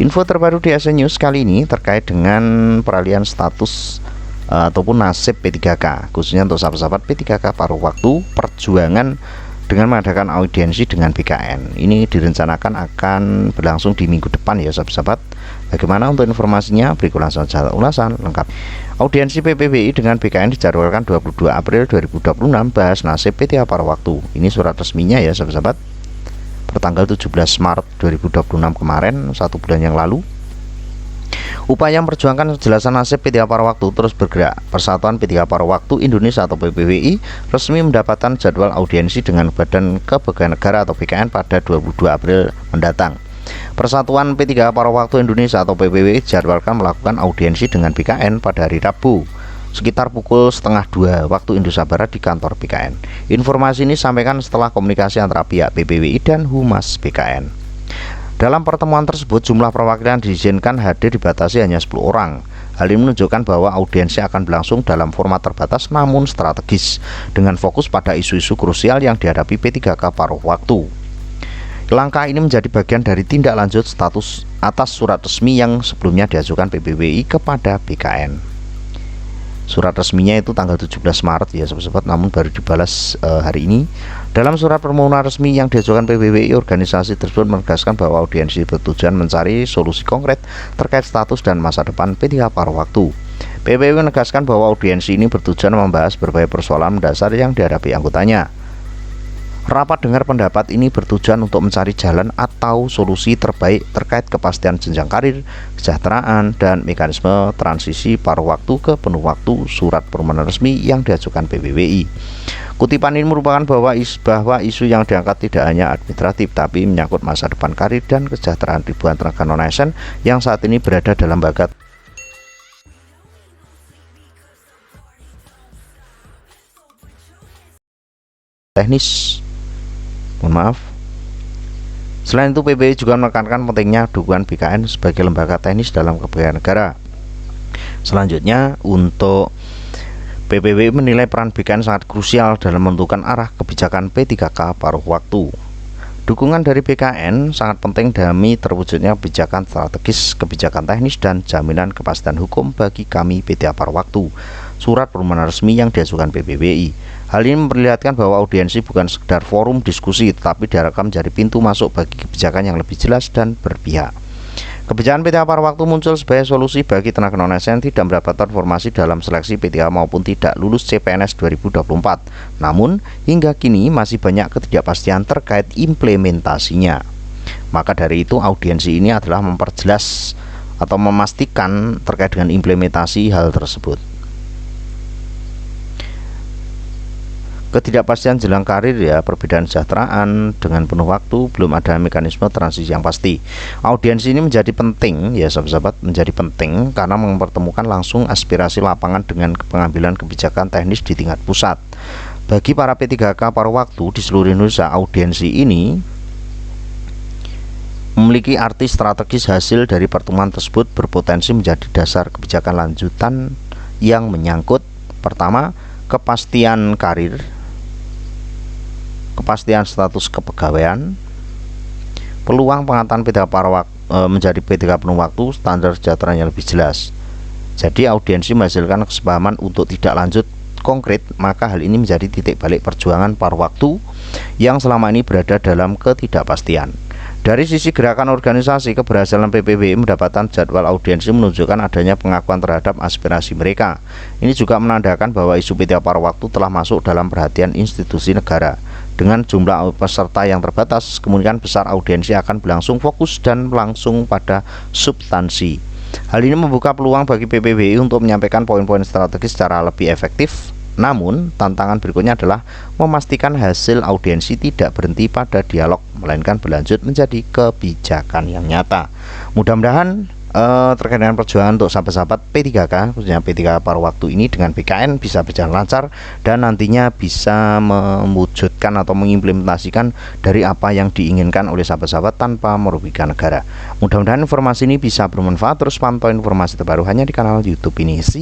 Info terbaru di ASN News kali ini terkait dengan peralihan status ataupun nasib P3K, khususnya untuk sahabat-sahabat P3K paruh waktu perjuangan dengan mengadakan audiensi dengan BKN. Ini direncanakan akan berlangsung di minggu depan ya sahabat-sahabat. Bagaimana untuk informasinya? Berikut langsung saja ulasan lengkap. Audiensi PPBI dengan BKN dijadwalkan 22 April 2026, bahas nasib P3K paruh waktu. Ini surat resminya ya sahabat-sahabat, pertanggal 17 Maret 2026 kemarin, 1 bulan yang lalu. Upaya memperjuangkan kejelasan nasib P3K paruh waktu terus bergerak. Persatuan P3K paruh waktu Indonesia atau PPWI resmi mendapatkan jadwal audiensi dengan Badan Kepegawaian Negara atau BKN pada 22 April mendatang. Persatuan P3K paruh waktu Indonesia atau PPWI dijadwalkan melakukan audiensi dengan BKN pada hari Rabu sekitar pukul 1:30 waktu Indonesia Barat di kantor BKN. Informasi ini disampaikan setelah komunikasi antara pihak PPWI dan Humas BKN. Dalam pertemuan tersebut, jumlah perwakilan diizinkan hadir dibatasi hanya 10 orang. Hal ini menunjukkan bahwa audiensi akan berlangsung dalam format terbatas namun strategis, dengan fokus pada isu-isu krusial yang dihadapi P3K paruh waktu. Langkah ini menjadi bagian dari tindak lanjut status atas surat resmi yang sebelumnya diajukan PPWI kepada BKN. Surat resminya itu tanggal 17 Maret ya sahabat-sahabat, namun baru dibalas hari ini. Dalam surat permohonan resmi yang diajukan PPWI, organisasi tersebut menegaskan bahwa audiensi bertujuan mencari solusi konkret terkait status dan masa depan P3K paruh waktu. PPWI menegaskan bahwa audiensi ini bertujuan membahas berbagai persoalan mendasar yang dihadapi anggotanya. Rapat dengar pendapat ini bertujuan untuk mencari jalan atau solusi terbaik terkait kepastian jenjang karir, kesejahteraan, dan mekanisme transisi paruh waktu ke penuh waktu, surat permohonan resmi yang diajukan PPWI. Kutipan ini merupakan bahwa isu yang diangkat tidak hanya administratif, tapi menyangkut masa depan karir dan kesejahteraan ribuan tenaga non-ASN yang saat ini berada dalam bagat teknis. Mohon maaf. Selain itu, PPWI juga menekankan pentingnya dukungan BKN sebagai lembaga teknis dalam kepegawaian negara. Selanjutnya, untuk PPWI menilai peran BKN sangat krusial dalam menentukan arah kebijakan P3K paruh waktu. Dukungan dari BKN sangat penting demi terwujudnya kebijakan strategis, kebijakan teknis, dan jaminan kepastian hukum bagi kami P3K paruh waktu. Surat permohonan resmi yang diajukan PPWI. Hal ini memperlihatkan bahwa audiensi bukan sekedar forum diskusi, tetapi diharapkan menjadi pintu masuk bagi kebijakan yang lebih jelas dan berpihak. Kebijakan P3K paruh waktu muncul sebagai solusi bagi tenaga non-ASN tidak mendapatkan formasi dalam seleksi P3K maupun tidak lulus CPNS 2024. Namun, hingga kini masih banyak ketidakpastian terkait implementasinya. Maka dari itu, audiensi ini adalah memperjelas atau memastikan terkait dengan implementasi hal tersebut. Ketidakpastian jelang karir ya, perbedaan kesejahteraan dengan penuh waktu, belum ada mekanisme transisi yang pasti. Audiensi ini menjadi penting ya sahabat-sahabat, menjadi penting karena mempertemukan langsung aspirasi lapangan dengan pengambilan kebijakan teknis di tingkat pusat. Bagi para P3K paruh waktu di seluruh Indonesia, audiensi ini memiliki arti strategis. Hasil dari pertemuan tersebut berpotensi menjadi dasar kebijakan lanjutan yang menyangkut pertama, kepastian karir, kepastian status kepegawaian, peluang pengangkatan P3K paruh waktu menjadi P3K penuh waktu, standar sejahtera yang lebih jelas. Jadi audiensi menghasilkan kesepahaman untuk tidak lanjut konkret, maka hal ini menjadi titik balik perjuangan paruh waktu yang selama ini berada dalam ketidakpastian. Dari sisi gerakan organisasi, keberhasilan PPWI mendapatkan jadwal audiensi menunjukkan adanya pengakuan terhadap aspirasi mereka. Ini juga menandakan bahwa isu P3K paruh waktu telah masuk dalam perhatian institusi negara. Dengan jumlah peserta yang terbatas, kemungkinan besar audiensi akan berlangsung fokus dan langsung pada substansi. Hal ini membuka peluang bagi PPWI untuk menyampaikan poin-poin strategis secara lebih efektif. Namun, tantangan berikutnya adalah memastikan hasil audiensi tidak berhenti pada dialog, melainkan berlanjut menjadi kebijakan yang nyata. Mudah-mudahan terkait dengan perjuangan untuk sahabat-sahabat P3K, khususnya P3K paruh waktu ini dengan BKN bisa berjalan lancar dan nantinya bisa mewujudkan atau mengimplementasikan dari apa yang diinginkan oleh sahabat-sahabat tanpa merugikan negara. Mudah-mudahan informasi ini bisa bermanfaat. Terus pantau informasi terbaru hanya di kanal YouTube ini. See you.